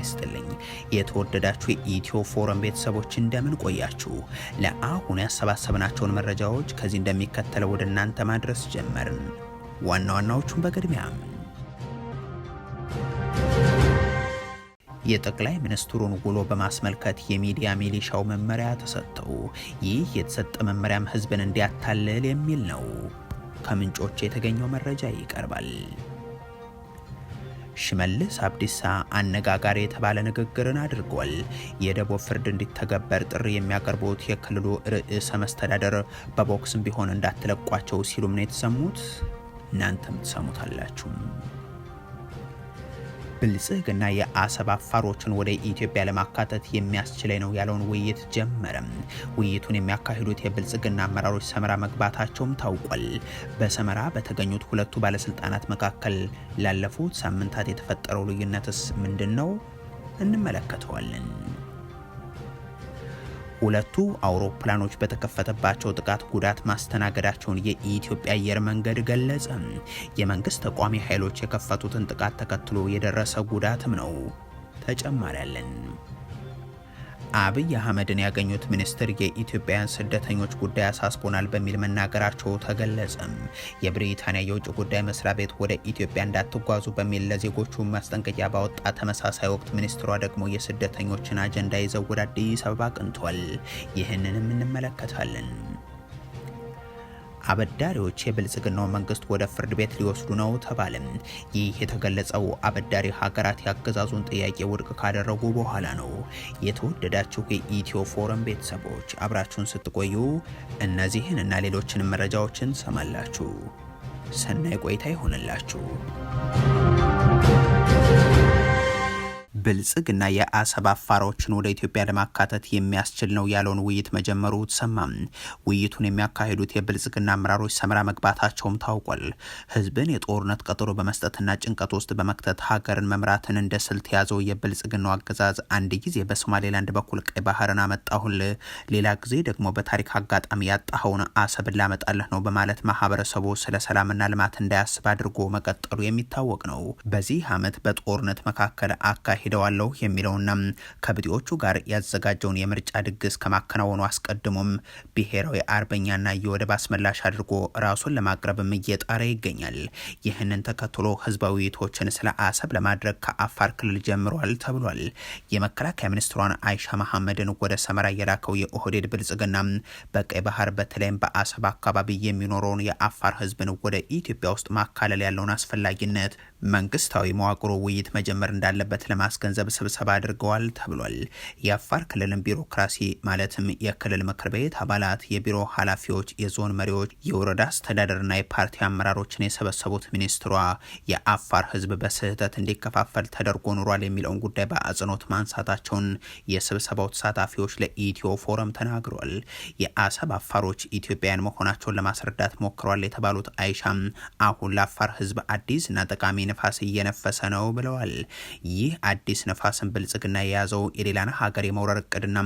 ይስጥልኝ። የተወደዳችሁ የኢትዮ ፎረም ቤተሰቦች እንደምን ቆያችሁ? ለአሁን ያሰባሰብናቸውን መረጃዎች ከዚህ እንደሚከተለው ወደ እናንተ ማድረስ ጀመርን። ዋና ዋናዎቹን በቅድሚያ የጠቅላይ ሚኒስትሩን ውሎ በማስመልከት የሚዲያ ሚሊሻው መመሪያ ተሰጠው። ይህ የተሰጠ መመሪያም ህዝብን እንዲያታልል የሚል ነው። ከምንጮች የተገኘው መረጃ ይቀርባል። ሽመልስ አብዲሳ አነጋጋሪ የተባለ ንግግርን አድርጓል። የደቦ ፍርድ እንዲተገበር ጥሪ የሚያቀርቡት የክልሉ ርዕሰ መስተዳደር በቦክስም ቢሆን እንዳትለቋቸው ሲሉም ነው የተሰሙት። እናንተም ትሰሙታላችሁ። ብልጽግና የአሰብ አፋሮችን ወደ ኢትዮጵያ ለማካተት የሚያስችለኝ ነው ያለውን ውይይት ጀመረም። ውይይቱን የሚያካሂዱት የብልጽግና አመራሮች ሰመራ መግባታቸውም ታውቋል። በሰመራ በተገኙት ሁለቱ ባለስልጣናት መካከል ላለፉት ሳምንታት የተፈጠረው ልዩነትስ ምንድን ነው? እንመለከተዋለን። ሁለቱ አውሮፕላኖች በተከፈተባቸው ጥቃት ጉዳት ማስተናገዳቸውን የኢትዮጵያ አየር መንገድ ገለጸ። የመንግስት ተቋሚ ኃይሎች የከፈቱትን ጥቃት ተከትሎ የደረሰ ጉዳትም ነው። ተጨማሪ አለን። አብይ አህመድን ያገኙት ሚኒስትር የኢትዮጵያውያን ስደተኞች ጉዳይ አሳስቦናል በሚል መናገራቸው ተገለጸ። የብሪታንያ የውጭ ጉዳይ መስሪያ ቤት ወደ ኢትዮጵያ እንዳትጓዙ በሚል ለዜጎቹ ማስጠንቀቂያ ባወጣ ተመሳሳይ ወቅት ሚኒስትሯ ደግሞ የስደተኞችን አጀንዳ ይዘው ወደ አዲስ አበባ አቅንቷል። ይህንንም እንመለከታለን። አበዳሪዎች የብልጽግናው መንግስት ወደ ፍርድ ቤት ሊወስዱ ነው ተባለም። ይህ የተገለጸው አበዳሪ ሀገራት ያገዛዙን ጥያቄ ውድቅ ካደረጉ በኋላ ነው። የተወደዳችሁ የኢትዮ ፎረም ቤተሰቦች አብራችሁን ስትቆዩ እነዚህን እና ሌሎችንም መረጃዎችን ሰማላችሁ። ሰናይ ቆይታ ይሆንላችሁ። ብልጽግና የአሰብ አፋሮችን ወደ ኢትዮጵያ ለማካተት የሚያስችል ነው ያለውን ውይይት መጀመሩ ተሰማም። ውይይቱን የሚያካሂዱት የብልጽግና አመራሮች ሰመራ መግባታቸውም ታውቋል። ህዝብን የጦርነት ቀጠሮ በመስጠትና ጭንቀት ውስጥ በመክተት ሀገርን መምራትን እንደ ስልት የያዘው የብልጽግናው አገዛዝ አንድ ጊዜ በሶማሌላንድ በኩል ቀይ ባህርን አመጣሁል፣ ሌላ ጊዜ ደግሞ በታሪክ አጋጣሚ ያጣኸውን አሰብን ላመጣለህ ነው በማለት ማህበረሰቡ ስለ ሰላምና ልማት እንዳያስብ አድርጎ መቀጠሉ የሚታወቅ ነው። በዚህ ዓመት በጦርነት መካከል ሄደዋለሁ የሚለውና ከብጤዎቹ ጋር ያዘጋጀውን የምርጫ ድግስ ከማከናወኑ አስቀድሞም ብሔራዊ አርበኛና የወደብ አስመላሽ አድርጎ ራሱን ለማቅረብም እየጣረ ይገኛል። ይህንን ተከትሎ ህዝባዊ ውይይቶችን ስለ አሰብ ለማድረግ ከአፋር ክልል ጀምሯል ተብሏል። የመከላከያ ሚኒስትሯን አይሻ መሐመድን ወደ ሰመራ የላከው የኦህዴድ ብልጽግና በቀይ ባህር በተለይም በአሰብ አካባቢ የሚኖረውን የአፋር ህዝብን ወደ ኢትዮጵያ ውስጥ ማካለል ያለውን አስፈላጊነት መንግስታዊ መዋቅሩ ውይይት መጀመር እንዳለበት ለማስገንዘብ ስብሰባ አድርገዋል ተብሏል። የአፋር ክልልን ቢሮክራሲ ማለትም የክልል ምክር ቤት አባላት፣ የቢሮ ኃላፊዎች፣ የዞን መሪዎች፣ የወረዳ አስተዳደርና የፓርቲ አመራሮችን የሰበሰቡት ሚኒስትሯ የአፋር ህዝብ በስህተት እንዲከፋፈል ተደርጎ ኑሯል የሚለውን ጉዳይ በአጽንኦት ማንሳታቸውን የስብሰባው ተሳታፊዎች ለኢትዮ ፎረም ተናግሯል። የአሰብ አፋሮች ኢትዮጵያውያን መሆናቸውን ለማስረዳት ሞክረዋል የተባሉት አይሻም አሁን ለአፋር ህዝብ አዲስ እና ጠቃሚ ነፋስ እየነፈሰ ነው ብለዋል። ይህ አዲስ ነፋስን ብልጽግና የያዘው የሌላን ሀገር የመውረር እቅድና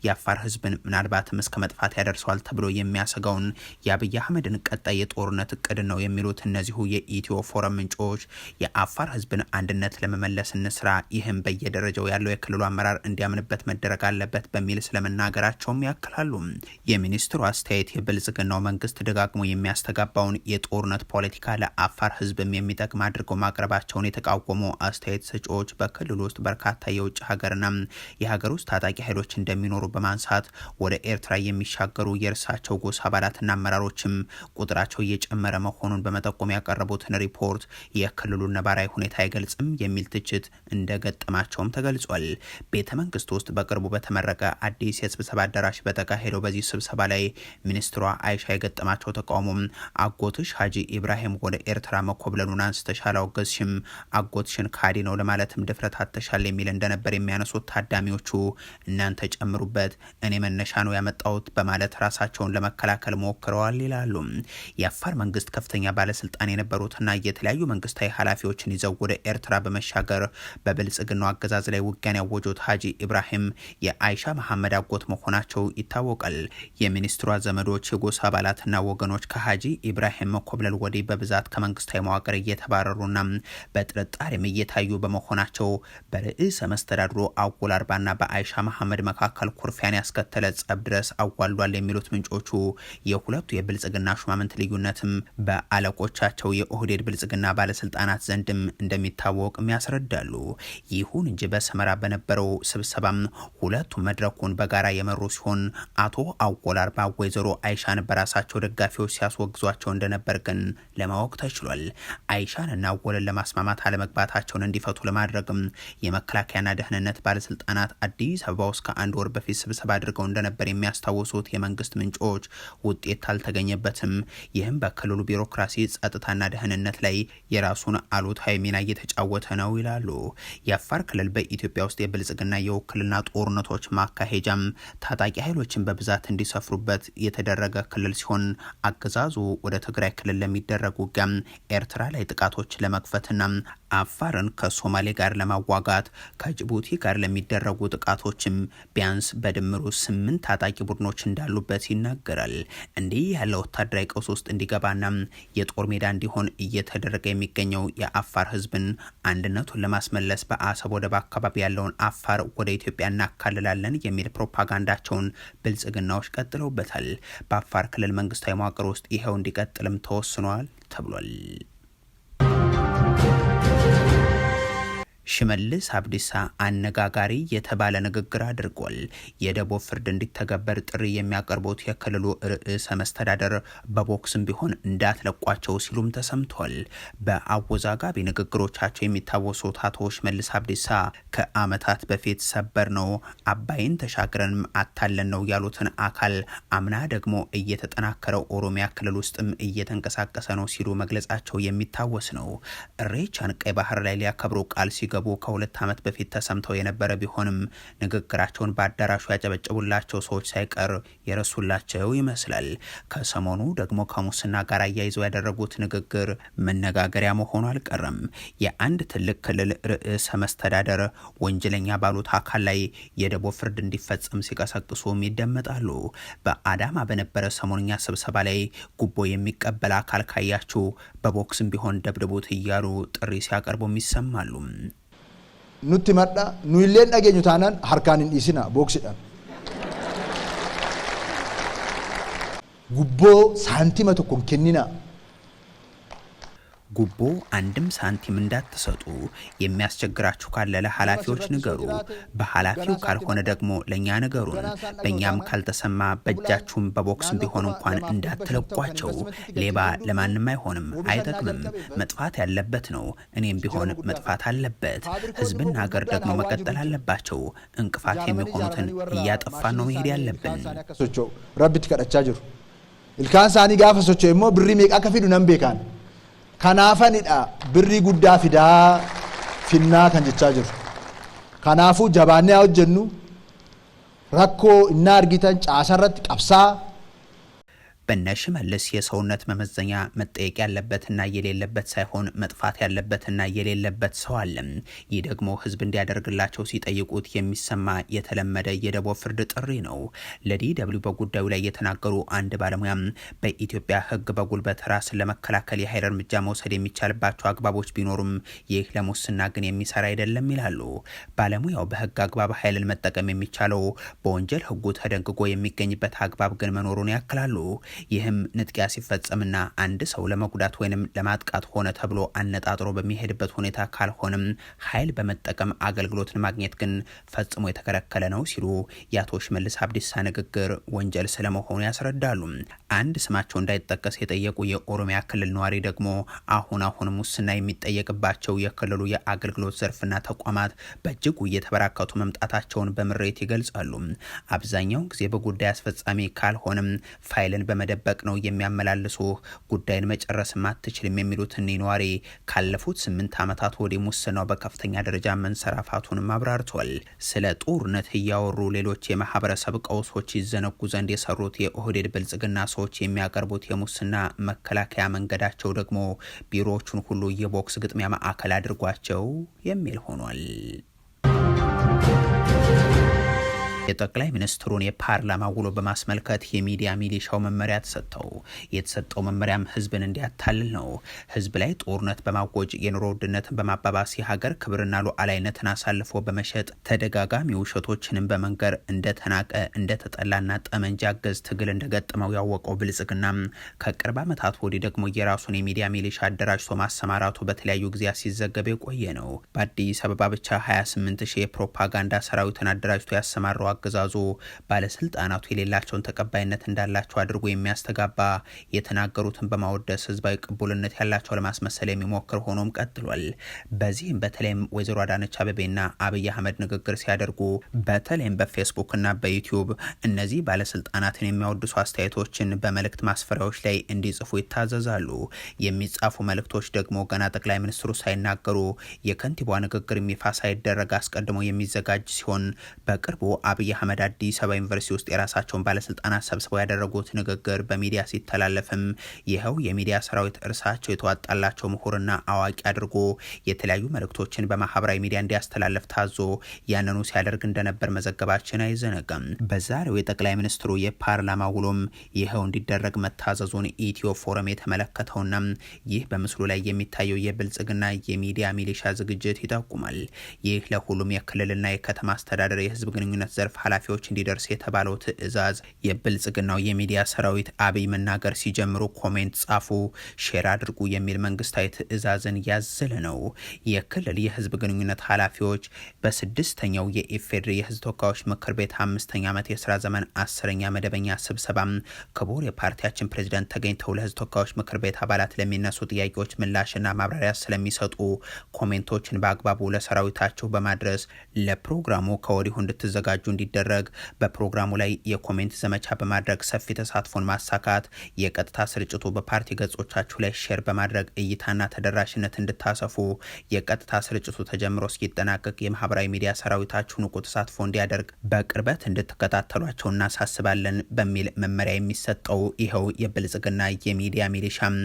የአፋር ህዝብን ምናልባትም እስከ መጥፋት ያደርሰዋል ተብሎ የሚያሰጋውን የአብይ አህመድን ቀጣይ የጦርነት እቅድ ነው የሚሉት እነዚሁ የኢትዮ ፎረም ምንጮች የአፋር ህዝብን አንድነት ለመመለስ እንስራ፣ ይህም በየደረጃው ያለው የክልሉ አመራር እንዲያምንበት መደረግ አለበት በሚል ስለመናገራቸውም ያክላሉ። የሚኒስትሩ አስተያየት የብልጽግናው መንግስት ደጋግሞ የሚያስተጋባውን የጦርነት ፖለቲካ ለአፋር ህዝብም የሚጠቅም አድርገው ማቅረባቸውን የተቃወሙ አስተያየት ሰጪዎች በክልሉ ውስጥ በርካታ የውጭ ሀገርና የሀገር ውስጥ ታጣቂ ኃይሎች እንደሚኖሩ በማንሳት ወደ ኤርትራ የሚሻገሩ የእርሳቸው ጎሳ አባላትና አመራሮችም ቁጥራቸው እየጨመረ መሆኑን በመጠቆም ያቀረቡትን ሪፖርት የክልሉን ነባራዊ ሁኔታ አይገልጽም የሚል ትችት እንደገጠማቸውም ተገልጿል። ቤተ መንግስት ውስጥ በቅርቡ በተመረቀ አዲስ የስብሰባ አዳራሽ በተካሄደው በዚህ ስብሰባ ላይ ሚኒስትሯ አይሻ የገጠማቸው ተቃውሞም አጎትሽ ሀጂ ኢብራሂም ወደ ኤርትራ መኮብለሉን አንስተሻል፣ አወገዝሽም፣ አጎትሽን ካዲ ነው ለማለትም ድፍረት አተሻል የሚል እንደነበር የሚያነሱት ታዳሚዎቹ እናንተ ጨምሩበት፣ እኔ መነሻ ነው ያመጣሁት በማለት ራሳቸውን ለመከላከል ሞክረዋል ይላሉ። የአፋር መንግስት ከፍተኛ ባለስልጣን የነበሩትና የተለያዩ መንግስታዊ ኃላፊዎችን ይዘው ወደ ኤርትራ በመሻገር በብልጽግናው አገዛዝ ላይ ውጊያን ያወጁት ሀጂ ኢብራሂም የአይሻ መሐመድ አጎት መሆናቸው ይታወቃል። የሚኒስትሯ ዘመዶች፣ የጎሳ አባላትና ወገኖች ከሀጂ ኢብራሂም መኮብለል ወዲህ በብዛት ከመንግስታዊ መዋቅር እየተባረሩና በጥርጣሬም እየታዩ በመሆናቸው በርዕሰ መስተዳድሩ አወል አርባና በአይሻ መሐመድ መካከል ኩርፊያን ያስከተለ ጸብ ድረስ አዋልዷል የሚሉት ምንጮቹ የሁለቱ የብልጽግና ሹማምንት ልዩነትም በአለቆቻቸው የኦህዴድ ብልጽግና ባለስልጣናት ዘንድም እንደሚታወቅም ያስረዳሉ። ይሁን እንጂ በሰመራ በነበረው ስብሰባም ሁለቱ መድረኩን በጋራ የመሩ ሲሆን አቶ አወል አርባ ወይዘሮ አይሻን በራሳቸው ደጋፊዎች ሲያስወግዟቸው እንደነበር ግን ለማወቅ ተችሏል። አይሻንና አወልን ለማስማማት አለመግባታቸውን እንዲፈቱ ለማድረግም የመከላከያና ደህንነት ባለስልጣናት አዲስ አበባ ውስጥ ከአንድ ወር በፊት ስብሰባ አድርገው እንደነበር የሚያስታውሱት የመንግስት ምንጮች ውጤት አልተገኘበትም። ይህም በክልሉ ቢሮክራሲ ጸጥታና ደህንነት ላይ የራሱን አሉታዊ ሚና እየተጫወተ ነው ይላሉ። የአፋር ክልል በኢትዮጵያ ውስጥ የብልጽግና የውክልና ጦርነቶች ማካሄጃም ታጣቂ ኃይሎችን በብዛት እንዲሰፍሩበት የተደረገ ክልል ሲሆን አገዛዙ ወደ ትግራይ ክልል ለሚደረጉ ውጊያም ኤርትራ ላይ ጥቃቶች ለመክፈትና አፋርን ከሶማሌ ጋር ለማዋጋት ከጅቡቲ ጋር ለሚደረጉ ጥቃቶችም ቢያንስ በድምሩ 8 ታጣቂ ቡድኖች እንዳሉበት ይናገራል። እንዲህ ያለ ወታደራዊ ቀውስ ውስጥ እንዲገባና የጦር ሜዳ እንዲሆን እየተደረገ የሚገኘው የአፋር ህዝብን አንድነቱን ለማስመለስ በአሰብ ወደብ አካባቢ ያለውን አፋር ወደ ኢትዮጵያ እናካልላለን የሚል ፕሮፓጋንዳቸውን ብልጽግናዎች ቀጥለውበታል። በአፋር ክልል መንግስታዊ መዋቅር ውስጥ ይሄው እንዲቀጥልም ተወስኗል ተብሏል። ሽመልስ አብዲሳ አነጋጋሪ የተባለ ንግግር አድርጓል። የደቦ ፍርድ እንዲተገበር ጥሪ የሚያቀርቡት የክልሉ ርዕሰ መስተዳደር በቦክስም ቢሆን እንዳትለቋቸው ሲሉም ተሰምቷል። በአወዛጋቢ ንግግሮቻቸው የሚታወሱት አቶ ሽመልስ አብዲሳ ከአመታት በፊት ሰበር ነው አባይን ተሻግረን አታለን ነው ያሉትን አካል አምና ደግሞ እየተጠናከረው ኦሮሚያ ክልል ውስጥም እየተንቀሳቀሰ ነው ሲሉ መግለጻቸው የሚታወስ ነው። ኢሬቻን ቀይ ባህር ላይ ሊያከብሩ ቃል ሲገቡ ከ2 ዓመት በፊት ተሰምተው የነበረ ቢሆንም ንግግራቸውን በአዳራሹ ያጨበጨቡላቸው ሰዎች ሳይቀር የረሱላቸው ይመስላል። ከሰሞኑ ደግሞ ከሙስና ጋር አያይዘው ያደረጉት ንግግር መነጋገሪያ መሆኑ አልቀረም። የአንድ ትልቅ ክልል ርዕሰ መስተዳደር ወንጀለኛ ባሉት አካል ላይ የደቦ ፍርድ እንዲፈጸም ሲቀሰቅሱም ይደመጣሉ። በአዳማ በነበረ ሰሞንኛ ስብሰባ ላይ ጉቦ የሚቀበል አካል ካያችሁ በቦክስም ቢሆን ደብድቡት እያሉ ጥሪ ሲያቀርቡም ይሰማሉ። ኑቲ መጣ ኑይሌን አገኙ ታናን ሀርካንን ኢሲና ቦክስዳን ጉቦ ሳንቲም ተኮን ከኒና ጉቦ አንድም ሳንቲም እንዳትሰጡ፣ የሚያስቸግራችሁ ካለ ለኃላፊዎች ንገሩ፣ በኃላፊው ካልሆነ ደግሞ ለኛ ንገሩን። በእኛም ካልተሰማ በእጃችሁም በቦክስም ቢሆን እንኳን እንዳትለቋቸው። ሌባ ለማንም አይሆንም፣ አይጠቅምም፣ መጥፋት ያለበት ነው። እኔም ቢሆን መጥፋት አለበት። ህዝብና ሀገር ደግሞ መቀጠል አለባቸው። እንቅፋት የሚሆኑትን እያጠፋን ነው መሄድ ያለብን። ረቢት ከደቻ ጅሩ ኢልካን ሳኒ ጋፈሶቾ ሞ ብሪ ሜቃ ከፊዱ ነምቤካን ከናፈኒዳ ብሪ ጉዳ ፊዳ ፊና ከንጀቻ ጅሩ ከናፉ ጀባኔ ያወጀኑ ረኮ እና አርጊተን ጫሰረት ቀብሳ በነሽመልስ የሰውነት መመዘኛ መጠየቅ ያለበትና የሌለበት ሳይሆን መጥፋት ያለበትና የሌለበት ሰው አለ። ይህ ደግሞ ህዝብ እንዲያደርግላቸው ሲጠይቁት የሚሰማ የተለመደ የደቦ ፍርድ ጥሪ ነው። ለዲደብሊው በጉዳዩ ላይ የተናገሩ አንድ ባለሙያ በኢትዮጵያ ህግ በጉልበት ራስን ለመከላከል የኃይል እርምጃ መውሰድ የሚቻልባቸው አግባቦች ቢኖሩም ይህ ለሙስና ግን የሚሰራ አይደለም ይላሉ። ባለሙያው በህግ አግባብ ኃይልን መጠቀም የሚቻለው በወንጀል ህጉ ተደንግጎ የሚገኝበት አግባብ ግን መኖሩን ያክላሉ። ይህም ንጥቂያ ሲፈጸምና አንድ ሰው ለመጉዳት ወይንም ለማጥቃት ሆነ ተብሎ አነጣጥሮ በሚሄድበት ሁኔታ ካልሆነም ኃይል በመጠቀም አገልግሎትን ማግኘት ግን ፈጽሞ የተከለከለ ነው ሲሉ የአቶ ሽመልስ አብዲሳ ንግግር ወንጀል ስለመሆኑ ያስረዳሉ። አንድ ስማቸው እንዳይጠቀስ የጠየቁ የኦሮሚያ ክልል ነዋሪ ደግሞ አሁን ሙስና የሚጠየቅባቸው የክልሉ የአገልግሎት ዘርፍና ተቋማት በእጅጉ እየተበራከቱ መምጣታቸውን በምሬት ይገልጻሉ። አብዛኛው ጊዜ በጉዳይ አስፈጻሚ ካልሆነም ፋይልን በመደበቅ ነው የሚያመላልሱ፣ ጉዳይን መጨረስ ማትችልም የሚሉት እኒህ ነዋሪ ካለፉት 8 ዓመታት ወዲህ ሙስናው በከፍተኛ ደረጃ መንሰራፋቱንም አብራርቷል። ስለ ጦርነት እያወሩ ሌሎች የማህበረሰብ ቀውሶች ይዘነጉ ዘንድ የሰሩት የኦህዴድ ብልጽግና ሰዎች የሚያቀርቡት የሙስና መከላከያ መንገዳቸው ደግሞ ቢሮዎቹን ሁሉ የቦክስ ግጥሚያ ማዕከል አድርጓቸው የሚል ሆኗል። የጠቅላይ ሚኒስትሩን የፓርላማ ውሎ በማስመልከት የሚዲያ ሚሊሻው መመሪያ ተሰጠው። የተሰጠው መመሪያም ህዝብን እንዲያታልል ነው። ህዝብ ላይ ጦርነት በማወጅ የኑሮ ውድነትን በማባባስ የሀገር ክብርና ሉዓላዊነትን አሳልፎ በመሸጥ ተደጋጋሚ ውሸቶችንም በመንገር እንደተናቀ እንደተጠላና ጠመንጃ ገዝ ትግል እንደገጠመው ያወቀው ብልጽግና ከቅርብ ዓመታት ወዲህ ደግሞ የራሱን የሚዲያ ሚሊሻ አደራጅቶ ማሰማራቱ በተለያዩ ጊዜያት ሲዘገብ የቆየ ነው። በአዲስ አበባ ብቻ 28,000 የፕሮፓጋንዳ ሰራዊትን አደራጅቶ ያሰማራው አገዛዙ ባለስልጣናቱ የሌላቸውን ተቀባይነት እንዳላቸው አድርጎ የሚያስተጋባ የተናገሩትን በማወደስ ህዝባዊ ቅቡልነት ያላቸው ለማስመሰል የሚሞክር ሆኖም ቀጥሏል። በዚህም በተለይም ወይዘሮ አዳነች አቤቤና አብይ አህመድ ንግግር ሲያደርጉ በተለይም በፌስቡክ እና በዩቲዩብ እነዚህ ባለስልጣናትን የሚያወድሱ አስተያየቶችን በመልእክት ማስፈሪያዎች ላይ እንዲጽፉ ይታዘዛሉ። የሚጻፉ መልእክቶች ደግሞ ገና ጠቅላይ ሚኒስትሩ ሳይናገሩ የከንቲባ ንግግር ይፋ ሳይደረግ አስቀድሞ የሚዘጋጅ ሲሆን በቅርቡ አብይ አህመድ አዲስ አበባ ዩኒቨርሲቲ ውስጥ የራሳቸውን ባለስልጣናት ሰብስበው ያደረጉት ንግግር በሚዲያ ሲተላለፍም ይኸው የሚዲያ ሰራዊት እርሳቸው የተዋጣላቸው ምሁርና አዋቂ አድርጎ የተለያዩ መልእክቶችን በማህበራዊ ሚዲያ እንዲያስተላልፍ ታዞ ያንኑ ሲያደርግ እንደነበር መዘገባችን አይዘነጋም። በዛሬው የጠቅላይ ሚኒስትሩ የፓርላማ ውሎም ይኸው እንዲደረግ መታዘዙን ኢትዮ ፎረም የተመለከተውና ይህ በምስሉ ላይ የሚታየው የብልጽግና የሚዲያ ሚሊሻ ዝግጅት ይጠቁማል። ይህ ለሁሉም የክልልና የከተማ አስተዳደር የህዝብ ግንኙነት ዘርፍ ኃላፊዎች እንዲደርስ የተባለው ትዕዛዝ የብልጽግናው የሚዲያ ሰራዊት አብይ መናገር ሲጀምሩ ኮሜንት ጻፉ፣ ሼር አድርጉ የሚል መንግስታዊ ትዕዛዝን ያዘለ ነው። የክልል የህዝብ ግንኙነት ኃላፊዎች በ6ኛው የኢፌዴሪ የህዝብ ተወካዮች ምክር ቤት 5ኛ ዓመት የስራ ዘመን 10ኛ መደበኛ ስብሰባ ክቡር የፓርቲያችን ፕሬዝዳንት ተገኝተው ለህዝብ ተወካዮች ምክር ቤት አባላት ለሚነሱ ጥያቄዎች ምላሽና ማብራሪያ ስለሚሰጡ ኮሜንቶችን በአግባቡ ለሰራዊታቸው በማድረስ ለፕሮግራሙ ከወዲሁ እንድትዘጋጁ እንዲደረግ በፕሮግራሙ ላይ የኮሜንት ዘመቻ በማድረግ ሰፊ ተሳትፎን ማሳካት የቀጥታ ስርጭቱ በፓርቲ ገጾቻችሁ ላይ ሼር በማድረግ እይታና ተደራሽነት እንድታሰፉ የቀጥታ ስርጭቱ ተጀምሮ እስኪጠናቀቅ የማህበራዊ ሚዲያ ሰራዊታችሁ ንቁ ተሳትፎ እንዲያደርግ በቅርበት እንድትከታተሏቸው እናሳስባለን በሚል መመሪያ የሚሰጠው ይኸው የብልጽግና የሚዲያ ሚሊሻም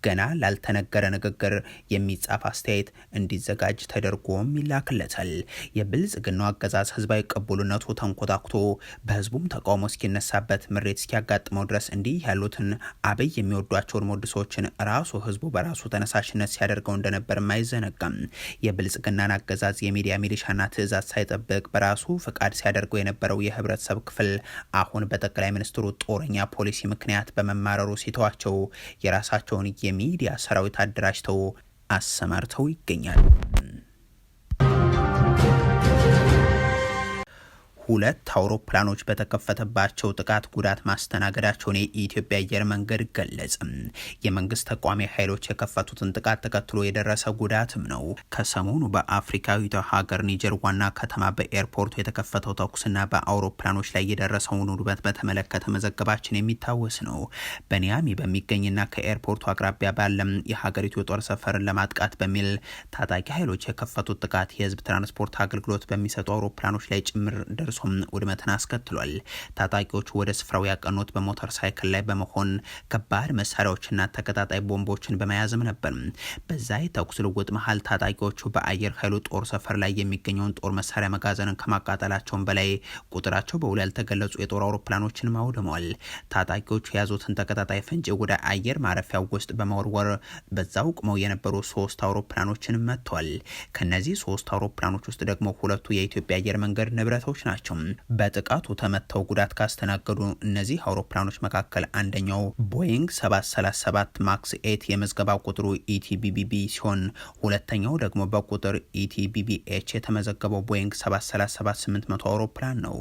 ገና ላልተነገረ ንግግር የሚጻፍ አስተያየት እንዲዘጋጅ ተደርጎም ይላክለታል። የብልጽግናው አገዛዝ ህዝባዊ ቅቡልነቱ ተንኮታኩቶ በህዝቡም ተቃውሞ እስኪነሳበት ምሬት እስኪያጋጥመው ድረስ እንዲህ ያሉትን አብይ የሚወዷቸውን ሞድሶችን ራሱ ህዝቡ በራሱ ተነሳሽነት ሲያደርገው እንደነበርም አይዘነጋም። የብልጽግናን አገዛዝ የሚዲያ ሚሊሻና ትዕዛዝ ሳይጠብቅ በራሱ ፈቃድ ሲያደርገው የነበረው የህብረተሰብ ክፍል አሁን በጠቅላይ ሚኒስትሩ ጦረኛ ፖሊሲ ምክንያት በመማረሩ ሲተዋቸው የራሳቸውን የሚዲያ ሰራዊት አደራጅተው አሰማርተው ይገኛል። ሁለት አውሮፕላኖች በተከፈተባቸው ጥቃት ጉዳት ማስተናገዳቸውን የኢትዮጵያ አየር መንገድ ገለጸ። የመንግስት ተቋሚ ኃይሎች የከፈቱትን ጥቃት ተከትሎ የደረሰ ጉዳትም ነው። ከሰሞኑ በአፍሪካዊቷ ሀገር ኒጀር ዋና ከተማ በኤርፖርቱ የተከፈተው ተኩስና በአውሮፕላኖች ላይ የደረሰውን ውድመት በተመለከተ መዘገባችን የሚታወስ ነው። በኒያሚ በሚገኝና ከኤርፖርቱ አቅራቢያ ባለም የሀገሪቱ የጦር ሰፈርን ለማጥቃት በሚል ታጣቂ ኃይሎች የከፈቱት ጥቃት የህዝብ ትራንስፖርት አገልግሎት በሚሰጡ አውሮፕላኖች ላይ ጭምር ደርሶም ውድመትን አስከትሏል። ታጣቂዎቹ ወደ ስፍራው ያቀኑት በሞተር ሳይክል ላይ በመሆን ከባድ መሳሪያዎችና ተቀጣጣይ ቦምቦችን በመያዝም ነበር። በዛ የተኩስ ልውውጥ መሀል ታጣቂዎቹ በአየር ኃይሉ ጦር ሰፈር ላይ የሚገኘውን ጦር መሳሪያ መጋዘንን ከማቃጠላቸውም በላይ ቁጥራቸው በውል ያልተገለጹ የጦር አውሮፕላኖችን አውድመዋል። ታጣቂዎቹ የያዙትን ተቀጣጣይ ፈንጂ ወደ አየር ማረፊያው ውስጥ በመወርወር በዛው ቆመው የነበሩ 3 አውሮፕላኖችን መጥተዋል። ከነዚህ 3 አውሮፕላኖች ውስጥ ደግሞ 2ቱ የኢትዮጵያ አየር መንገድ ንብረቶች ናቸው። በጥቃቱ ተመተው ጉዳት ካስተናገዱ እነዚህ አውሮፕላኖች መካከል አንደኛው ቦይንግ 737 ማክስ 8 የመዝገባ ቁጥሩ ኢቲቢቢቢ ሲሆን ሁለተኛው ደግሞ በቁጥር ኢቲቢቢኤች የተመዘገበው ቦይንግ 737-800 አውሮፕላን ነው።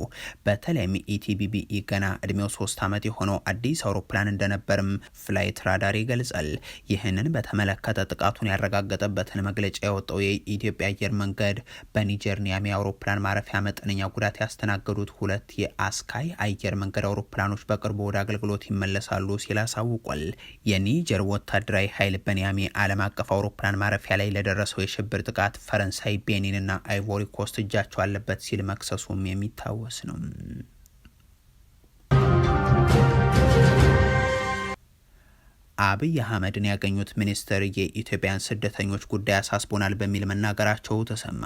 በተለይም ኢቲቢቢኢ ገና እድሜው 3 ዓመት የሆነው አዲስ አውሮፕላን እንደነበርም ፍላይት ራዳር ይገልጻል። ይህንን በተመለከተ ጥቃቱን ያረጋገጠበትን መግለጫ ያወጣው የኢትዮጵያ አየር መንገድ በኒጀር ኒያሚ አውሮፕላን ማረፊያ መጠነኛ ጉዳት ያስተናገዱት 2 የአስካይ አየር መንገድ አውሮፕላኖች በቅርቡ ወደ አገልግሎት ይመለሳሉ ሲል አሳውቋል። የኒጀር ወታደራዊ ኃይል በኒያሚ ዓለም አቀፍ አውሮፕላን ማረፊያ ላይ ለደረሰው የሽብር ጥቃት ፈረንሳይ፣ ቤኒን እና አይቮሪ ኮስት እጃቸው አለበት ሲል መክሰሱም የሚታወስ ነው። አብይ አህመድን ያገኙት ሚኒስትር የኢትዮጵያን ስደተኞች ጉዳይ አሳስቦናል በሚል መናገራቸው ተሰማ።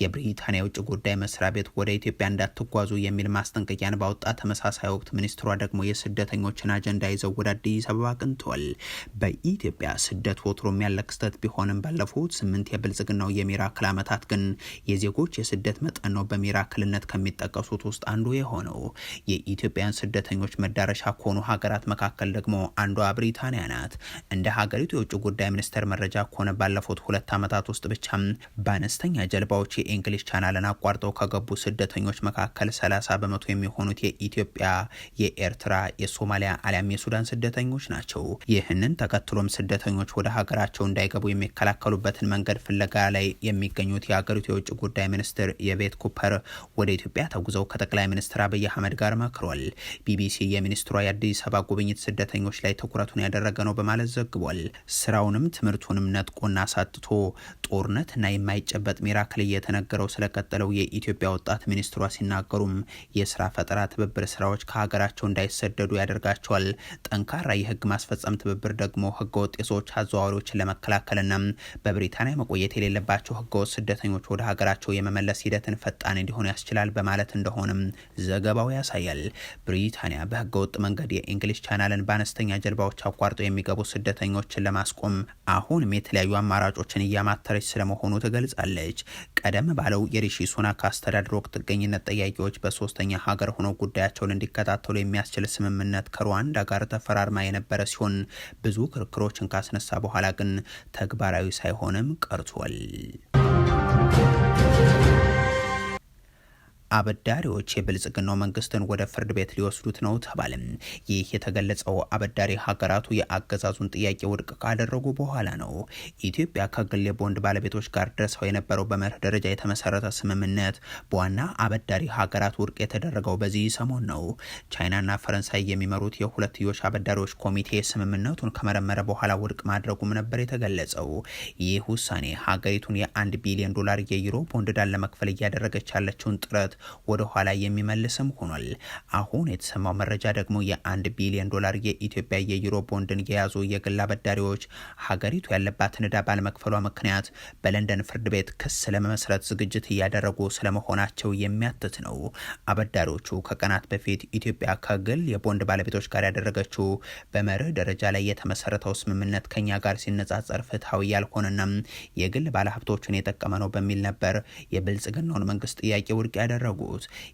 የብሪታንያ የውጭ ጉዳይ መስሪያ ቤት ወደ ኢትዮጵያ እንዳትጓዙ የሚል ማስጠንቀቂያን ባወጣ ተመሳሳይ ወቅት ሚኒስትሯ ደግሞ የስደተኞችን አጀንዳ ይዘው ወደ አዲስ አበባ አቅንተዋል። በኢትዮጵያ ስደት ወትሮም ያለ ክስተት ቢሆንም ባለፉት 8 የብልጽግናው የሚራክል ዓመታት ግን የዜጎች የስደት መጠን ነው በሚራክልነት ከሚጠቀሱት ውስጥ አንዱ የሆነው። የኢትዮጵያን ስደተኞች መዳረሻ ከሆኑ ሀገራት መካከል ደግሞ አንዷ ብሪታንያ ናት። እንደ ሀገሪቱ የውጭ ጉዳይ ሚኒስቴር መረጃ ከሆነ ባለፉት 2 ዓመታት ውስጥ ብቻ በአነስተኛ ጀልባዎች የእንግሊዝ ቻናልን አቋርጠው ከገቡ ስደተኞች መካከል 30 በመቶ የሚሆኑት የኢትዮጵያ፣ የኤርትራ፣ የሶማሊያ አሊያም የሱዳን ስደተኞች ናቸው። ይህንን ተከትሎም ስደተኞች ወደ ሀገራቸው እንዳይገቡ የሚከላከሉበትን መንገድ ፍለጋ ላይ የሚገኙት የሀገሪቱ የውጭ ጉዳይ ሚኒስትር የቤት ኩፐር ወደ ኢትዮጵያ ተጉዘው ከጠቅላይ ሚኒስትር አብይ አህመድ ጋር መክሯል። ቢቢሲ የሚኒስትሯ የአዲስ አበባ ጉብኝት ስደተኞች ላይ ትኩረቱን ያደረገ ነው በማለት ዘግቧል። ስራውንም ትምህርቱንም ነጥቆና ሳትቶ ጦርነትና የማይጨበጥ ሚራክል እየተነገረው ስለቀጠለው የኢትዮጵያ ወጣት ሚኒስትሯ ሲናገሩም የስራ ፈጠራ ትብብር ስራዎች ከሀገራቸው እንዳይሰደዱ ያደርጋቸዋል። ጠንካራ የህግ ማስፈጸም ትብብር ደግሞ ህገወጥ የሰዎች አዘዋዋሪዎችን ለመከላከልና በብሪታንያ መቆየት የሌለባቸው ህገወጥ ስደተኞች ወደ ሀገራቸው የመመለስ ሂደትን ፈጣን እንዲሆን ያስችላል በማለት እንደሆነም ዘገባው ያሳያል። ብሪታንያ በህገወጥ መንገድ የእንግሊዝ ቻናልን በአነስተኛ ጀልባዎች አቋርጠው የሚገቡ ስደተኞችን ለማስቆም አሁንም የተለያዩ አማራጮችን እያማተረች ስለመሆኑ ትገልጻለች። ቀደም ባለው የሪሺ ሱናክ አስተዳደር ወቅት ጥገኝነት ጠያቂዎች በሶስተኛ ሀገር ሆነው ጉዳያቸውን እንዲከታተሉ የሚያስችል ስምምነት ከሩዋንዳ ጋር ተፈራርማ የነበረ ሲሆን ብዙ ክርክሮችን ካስነሳ በኋላ ግን ተግባራዊ ሳይሆንም ቀርቷል። አበዳሪዎች የብልጽግናው መንግስትን ወደ ፍርድ ቤት ሊወስዱት ነው ተባለም። ይህ የተገለጸው አበዳሪ ሀገራቱ የአገዛዙን ጥያቄ ውድቅ ካደረጉ በኋላ ነው። ኢትዮጵያ ከግል የቦንድ ባለቤቶች ጋር ደርሰው የነበረው በመርህ ደረጃ የተመሰረተ ስምምነት በዋና አበዳሪ ሀገራት ውድቅ የተደረገው በዚህ ሰሞን ነው። ቻይናና ፈረንሳይ የሚመሩት የሁለትዮሽ አበዳሪዎች ኮሚቴ ስምምነቱን ከመረመረ በኋላ ውድቅ ማድረጉም ነበር የተገለጸው። ይህ ውሳኔ ሀገሪቱን የ1 ቢሊዮን ዶላር የዩሮ ቦንድ ዕዳን ለመክፈል እያደረገች ያለችውን ጥረት ወደ ኋላ የሚመልስም ሆኗል። አሁን የተሰማው መረጃ ደግሞ የ1 ቢሊዮን ዶላር የኢትዮጵያ የዩሮ ቦንድን የያዙ የግል አበዳሪዎች ሀገሪቱ ያለባትን ዕዳ ባለመክፈሏ ምክንያት በለንደን ፍርድ ቤት ክስ ለመመስረት ዝግጅት እያደረጉ ስለመሆናቸው የሚያትት ነው። አበዳሪዎቹ ከቀናት በፊት ኢትዮጵያ ከግል የቦንድ ባለቤቶች ጋር ያደረገችው በመርህ ደረጃ ላይ የተመሰረተው ስምምነት ከኛ ጋር ሲነጻጸር ፍትሐዊ ያልሆነና የግል ባለሀብቶችን የጠቀመ ነው በሚል ነበር የብልጽግናውን መንግስት ጥያቄ ውድቅ ያደረጉት።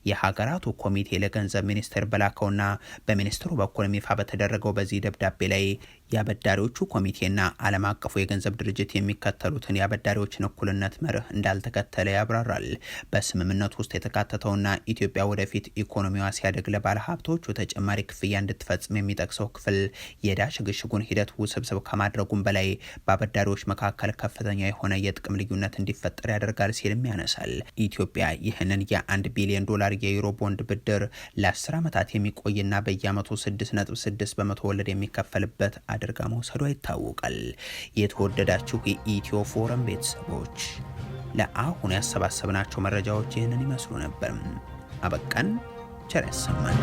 የሀገራቱ ኮሚቴ ለገንዘብ ሚኒስቴር በላከውና በሚኒስትሩ በኩል ይፋ በተደረገው በዚህ ደብዳቤ ላይ የአበዳሪዎቹ ኮሚቴና ዓለም አቀፉ የገንዘብ ድርጅት የሚከተሉትን የአበዳሪዎችን እኩልነት መርህ እንዳልተከተለ ያብራራል። በስምምነቱ ውስጥ የተካተተውና ኢትዮጵያ ወደፊት ኢኮኖሚዋ ሲያደግ ለባለ ሀብቶቹ ተጨማሪ ክፍያ እንድትፈጽም የሚጠቅሰው ክፍል የዕዳ ሽግሽጉን ሂደት ውስብስብ ከማድረጉም በላይ በአበዳሪዎች መካከል ከፍተኛ የሆነ የጥቅም ልዩነት እንዲፈጠር ያደርጋል ሲልም ያነሳል። ኢትዮጵያ ይህንን የ1 ቢሊዮን ዶላር የዩሮ ቦንድ ብድር ለ10 ዓመታት የሚቆይና በየዓመቱ 6.6 በመቶ ወለድ የሚከፈልበት አድርጋ መውሰዷ ይታወቃል። የተወደዳችሁ የኢትዮ ፎረም ቤተሰቦች ለአሁን ያሰባሰብናቸው መረጃዎች ይህንን ይመስሉ ነበር። አበቃን። ቸር ያሰማን።